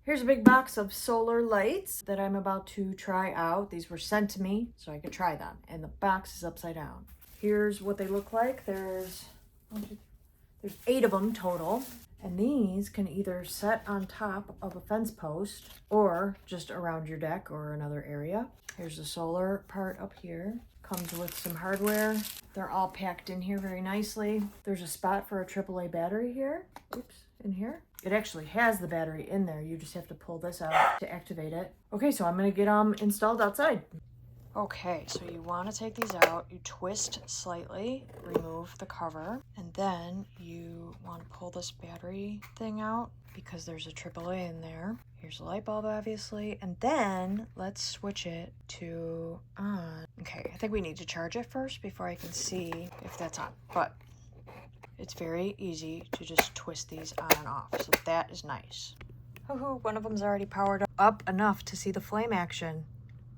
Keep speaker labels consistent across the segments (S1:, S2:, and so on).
S1: Here's a big box of solar lights that I'm about to try out. These were sent to me so I could try them, and the box is upside down. Here's what they look like. There's 8 of them total, and these can either set on top of a fence post or just around your deck or another area. Here's the solar part up here. Comes with some hardware. They're all packed in here very nicely. There's a spot for a AAA battery here. Oops, in here. It actually has the battery in there. You just have to pull this out to activate it. Okay, so I'm gonna get them installed outside. Okay, so you want to take these out, you twist slightly, remove the cover, and then you want to pull this battery thing out because there's a AAA in there. Here's a light bulb, obviously, and then let's switch it to on. Okay, I think we need to charge it first before I can see if that's on, but it's very easy to just twist these on and off, so that is nice. Hoo-hoo, one of them's already powered up enough to see the flame action.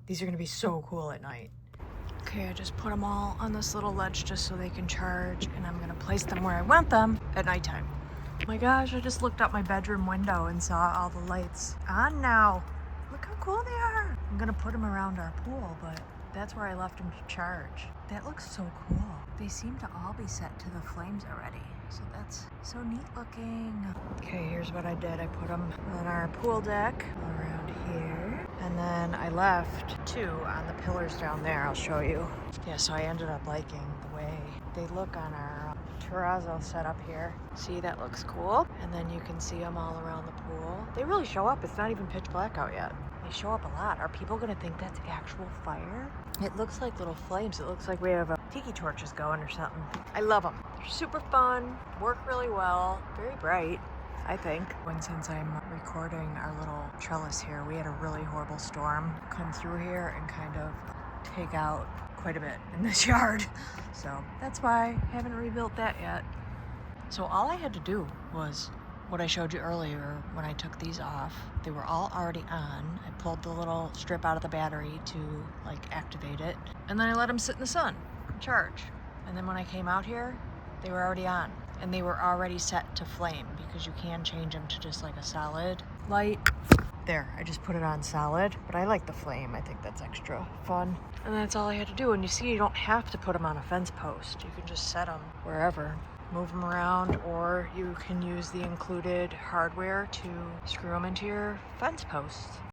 S1: These are gonna be so cool at night. Okay, I just put them all on this little ledge just so they can charge, and I'm gonna place them where I want them at nighttime. Oh my gosh, I just looked out my bedroom window and saw all the lights on now. Look how cool they are. I'm gonna put them around our pool, but that's where I left them to charge. That looks so cool. They seem to all be set to the flames already, so that's so neat looking. Okay, here's what I did. I put them on our pool deck around here, and then I left 2 on the pillars down there. I'll show you. Yeah, so I ended up liking the way they look on our terrazzo setup here. See, that looks cool. And then you can see them all around the pool. They really show up. It's not even pitch black out yet. They show up a lot. Are people gonna think that's actual fire? It looks like little flames. It looks like we have tiki torches going or something. I love them. They're super fun, work really well, very bright, I think. And since I'm recording our little trellis here, we had a really horrible storm come through here and kind of take out quite a bit in this yard. So that's why I haven't rebuilt that yet. So all I had to do was what I showed you earlier when I took these off. They were all already on. I pulled the little strip out of the battery to activate it, and then I let them sit in the sun and charge. And then when I came out here, they were already on, and they were already set to flame because you can change them to just like a solid light. There, I just put it on solid, but I like the flame. I think that's extra fun. And that's all I had to do. And you see, you don't have to put them on a fence post. You can just set them wherever. Move them around, or you can use the included hardware to screw them into your fence posts.